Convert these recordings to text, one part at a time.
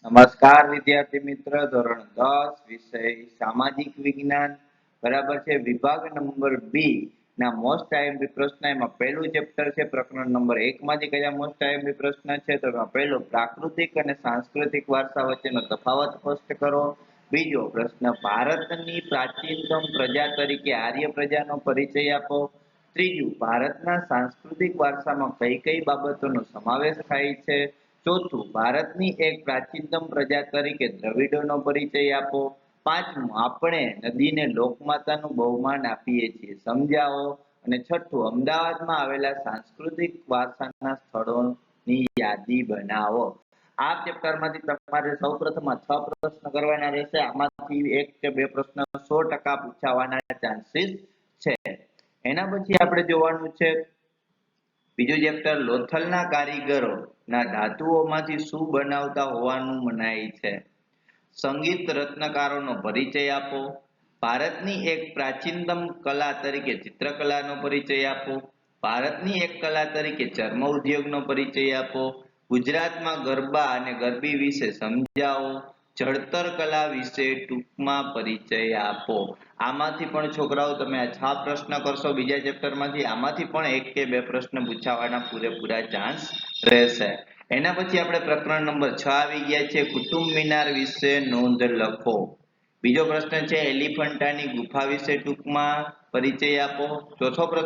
નમસ્કાર વિદ્યાર્થી મિત્ર, ધોરણ 10 વિષય સામાજિક વિજ્ઞાન બરાબર છે. વિભાગ નંબર બી ના મોસ્ટ આઈએમપી પ્રશ્ન, એમાં પહેલું ચેપ્ટર છે પ્રકરણ નંબર 1 માંથી કયા મોસ્ટ આઈએમપી પ્રશ્ન છે? તો એમાં પહેલો પ્રાકૃતિક અને સાંસ્કૃતિક વારસા વચ્ચેનો તફાવત સ્પષ્ટ કરો. બીજો પ્રશ્ન, ભારતની પ્રાચીનતમ પ્રજા તરીકે આર્ય પ્રજાનો પરિચય આપો. ત્રીજું, ભારતના સાંસ્કૃતિક વારસામાં કઈ કઈ બાબતોનો સમાવેશ થાય છે? ચોથું, ભારતની એક પ્રાચીનતમ પ્રજા તરીકે દ્રવિડોનો પરિચય આપો. પાંચમું, આપણે નદીને લોકમાતાનું બહુમાન આપીએ છીએ, સમજાવો. અને છઠ્ઠું, અમદાવાદમાં આવેલા સાંસ્કૃતિક વારસાના સ્થળોની યાદી બનાવો. આ ચેપ્ટરમાંથી તમારે સૌપ્રથમ 6 પ્રશ્ન કરવાના રહેશે. આમાંથી એક કે બે પ્રશ્ન 100% પૂછાવાના ચાન્સીસ છે. એના પછી આપણે જોવાનું છે બીજું ચેપ્ટર, લોથલના કારીગરો ના ધાતુઓમાંથી શું બનાવતા હોવાનું મનાય છે? સંગીત રત્નકારોનો પરિચય આપો. ભારતની એક પ્રાચીનતમ કલા તરીકે ચિત્રકલાનો પરિચય આપો. ભારતની એક કલા તરીકે ચર્મ ઉદ્યોગનો પરિચય આપો. ગુજરાતમાં ગરબા અને ગરબી વિશે સમજાવો. જળતર કલા વિશે ટૂંકમાં પરિચય આપો. આમાંથી પણ છોકરાઓ તમે આ 6 પ્રશ્ન કરશો બીજા ચેપ્ટરમાંથી, આમાંથી પણ એક કે બે પ્રશ્ન પૂછાવાના પૂરેપૂરા ચાન્સ રહેશે. એના પછી આપણે પ્રકરણ નંબર 6 આવી ગયા છે, કુતુબ મિનાર વિશે નોંધ લખો. બીજો પ્રશ્ન છે, એલિફન્ટાની ગુફા વિશે ટૂંકમાં પરિચય આપો.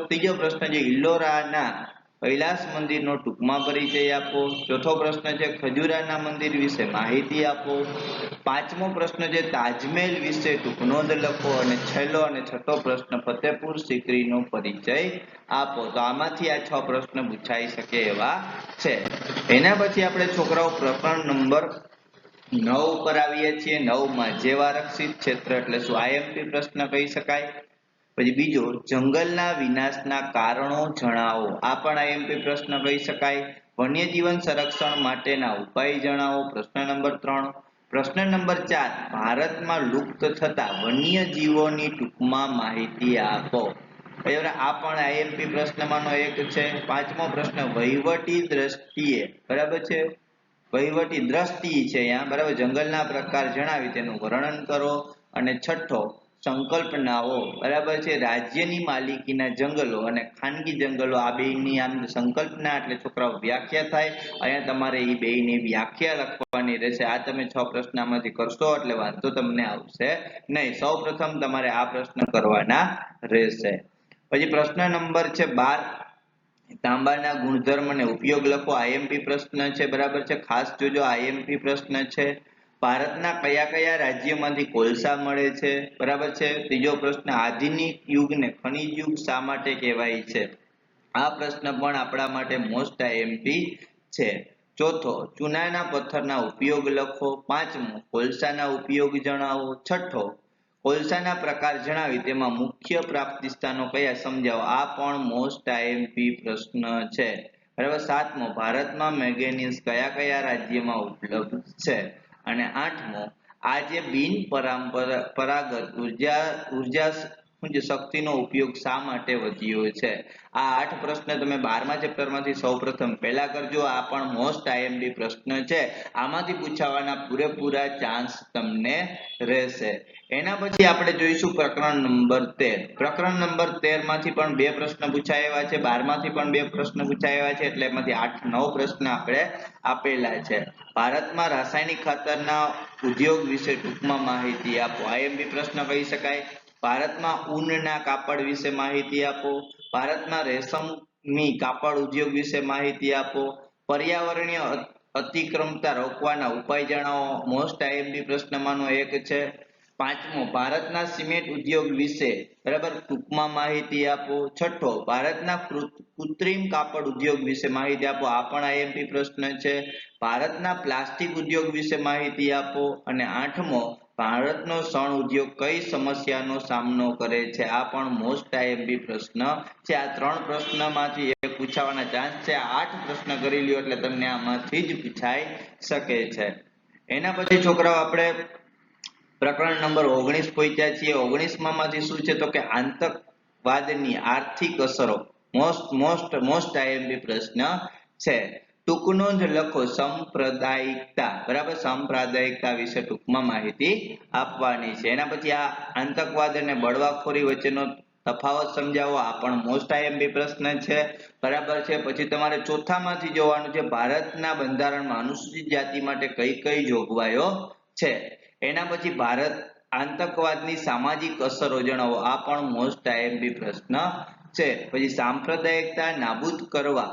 ત્રીજો પ્રશ્ન છે, ઇલ્લોરાના કૈલાસ મંદિરનો ટૂંકમાં પરિચય આપો. ચોથો પ્રશ્ન છે, ખજુરાના મંદિર વિશે માહિતી આપો. પાંચમો પ્રશ્ન છે, તાજમહેલ વિશે ટૂંક નોંધ લખો. અને છેલ્લો અને છઠ્ઠો પ્રશ્ન, ફતેપુર સિક્રીનો પરિચય આપો. તો આમાંથી આ 6 પ્રશ્ન પૂછાઈ શકે એવા છે. એના પછી આપણે છોકરાઓ પ્રકરણ નંબર 9 ઉપર આવીએ છીએ. 9 માં જૈવારક્ષિત ક્ષેત્ર એટલે શું? આઈએમપી પ્રશ્ન કહી શકાય. પછી બીજો, જંગલના વિનાશના કારણો જણાવો. આ પણ આઈએમપી પ્રશ્ન કહી શકાય. વન્યજીવન સંરક્ષણ માટેના ઉપાય જણાવો. પ્રશ્ન નંબર 3. પ્રશ્ન નંબર 4, ભારતમાં લુપ્ત થતા વન્યજીવોની ટૂંકમાં માહિતી આપો. આ પણ આઈએમપી પ્રશ્નમાંનો એક છે. પાંચમો પ્રશ્ન, વહીવટી દ્રષ્ટિએ બરાબર છે, વહીવટી દ્રષ્ટિ છે અહીંયા બરાબર, જંગલના પ્રકાર જણાવી તેનું વર્ણન કરો. અને છઠ્ઠો, સંકલ્પનાઓ બરાબર છે, રાજ્યની માલિકીના જંગલો અને ખાનગી જંગલો, આ બેની આમ સંકલ્પના એટલે છોકરાઓ વ્યાખ્યા થાય. અહીંયા તમારે એ બેની વ્યાખ્યા લખવાની રહેશે. આ તમે 6 પ્રશ્નમાંથી કરશો એટલે વાંધો તમને આવશે નહીં. સૌપ્રથમ તમારે આ પ્રશ્ન કરવાના રહેશે. પછી પ્રશ્ન નંબર છે 12, તાંબાના ગુણધર્મ અને ઉપયોગ લખો. આઈએમપી પ્રશ્ન છે બરાબર છે, ખાસ જોજો આઈએમપી પ્રશ્ન છે. ભારતના કયા કયા રાજ્યમાંથી કોલસા મળે છે? બરાબર છે. ત્રીજો પ્રશ્ન, આધુનિક યુગને ખનિજ યુગ શા માટે કહેવાય છે? આ પ્રશ્ન પણ આપણા માટે મોસ્ટ આઈએમપી છે. ચોથો, ચૂનાના પથ્થરના ઉપયોગ લખો. પાંચમો, કોલસાના ઉપયોગ જણાવો. છઠ્ઠો, કોલસાના પ્રકાર જણાવી તેમાં મુખ્ય પ્રાપ્તિ સ્થાનો કયા સમજાવો. આ પણ મોસ્ટ આઈએમપી પ્રશ્ન છે બરાબર. સાતમો, ભારતમાં મેંગેનીઝ કયા કયા રાજ્યમાં ઉપલબ્ધ છે? અને આઠમો, આ જે બિન પરંપરાગત ઉર્જા શક્તિનો ઉપયોગ શા માટે વધ્યો છે? આ 8 પ્રશ્ન તમે 12મા ચેપ્ટરમાંથી સૌપ્રથમ પહેલા કરજો. આ પણ મોસ્ટ આઈએમપી પ્રશ્ન છે. આમાંથી પૂછાવાના પૂરેપૂરા ચાન્સ તમને રહેશે. એના પછી આપણે જોઈશું પ્રકરણ નંબર 13. પ્રકરણ નંબર 13 માંથી પણ 2 પ્રશ્ન પૂછાયેલા છે, 12માંથી પણ 2 પ્રશ્ન પૂછાયેલા છે, એટલે એમાંથી 8-9 પ્રશ્ન આપણે આપેલા છે. ભારતમાં રાસાયણિક ખાતરના ઉદ્યોગ વિશે ટૂંકમાં માહિતી આપો. આઈએમપી પ્રશ્ન કહી શકાય. ભારતમાં ઊનના કાપડ વિશે માહિતી આપો. ભારતમાં રેશમની કાપડ ઉદ્યોગ વિશે માહિતી આપો. પર્યાવરણીય અતિક્રમતા રોકવાના ઉપાય જણાવો. મોસ્ટ આઈએમપી પ્રશ્નમાંનો એક છે. પાંચમો, ભારતના સિમેન્ટ ઉદ્યોગ વિશે બરાબર ટૂંકમાં માહિતી આપો. છઠ્ઠો, ભારતના કૃત્રિમ કાપડ ઉદ્યોગ વિશે માહિતી આપો. આ પણ આઈએમપી પ્રશ્ન છે. ભારતના પ્લાસ્ટિક ઉદ્યોગ વિશે માહિતી આપો. અને આઠમો, ભારતનો શણ ઉદ્યોગ કઈ સમસ્યાનો સામનો કરે છે? આ પણ મોસ્ટ આઈએમપી પ્રશ્ન છે. આ 3 પ્રશ્નમાંથી એક પૂછાવાના ચાન્સ છે. 8 પ્રશ્ન કરી લ્યો એટલે તમને આમાંથી જ પૂછાઈ શકે છે. એના પછી છોકરાઓ આપણે પ્રકરણ નંબર 19 પહોંચ્યા છીએ. 19 માંથી શું છે તો કે આતંકવાદની આર્થિક અસરો. મોસ્ટ આઈએમપી પ્રશ્ન છે. ટૂંકનો જ લખો સાંપ્રદાયિકતા, બરાબર, સાંપ્રદાયિકતા વિશે ટૂંકમાં માહિતી આપવાની છે. એના પછી આ આતંકવાદ અને બળવાખોરી વચ્ચેનો તફાવત સમજાવો, આ પણ મોસ્ટ આઈએમપી પ્રશ્ન છે, બરાબર છે. પછી તમારે ચોથામાંથી જોવાનું છે ભારતના બંધારણમાં અનુસૂચિત જાતિ માટે કઈ કઈ જોગવાઈઓ છે. એના પછી ભારત આતંકવાદની સામાજિક અસરો જણાવો, આ પણ મોસ્ટ આઈએમપી પ્રશ્ન છે. પછી સાંપ્રદાયિકતા નાબૂદ કરવા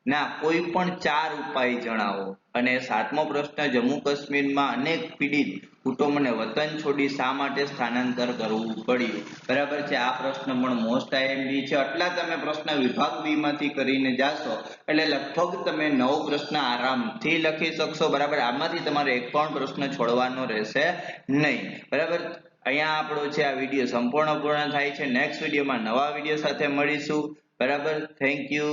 ના કોઈ પણ 4 ઉપાય જણાવો. અને 7મો પ્રશ્ન જમ્મુ કાશ્મીરમાં અનેક પીડિત કુટુંબોને વતન છોડી શા માટે સ્થાનાંતર કરવું પડ્યું, બરાબર છે. આ પ્રશ્ન પણ મોસ્ટ આઈએમપી છે. આટલા તમે પ્રશ્ન વિભાગ બી માંથી કરીને જાશો એટલે લગભગ તમે 9 પ્રશ્ન આરામથી લખી શકશો, બરાબર. આમાંથી તમારે એક પણ પ્રશ્ન છોડવાનો રહેશે નહીં, બરાબર. અહીંયા આપણો છે આ વિડીયો સંપૂર્ણ પૂર્ણ થાય છે. નેક્સ્ટ વિડીયોમાં નવા વિડીયો સાથે મળીશું, બરાબર. Thank you.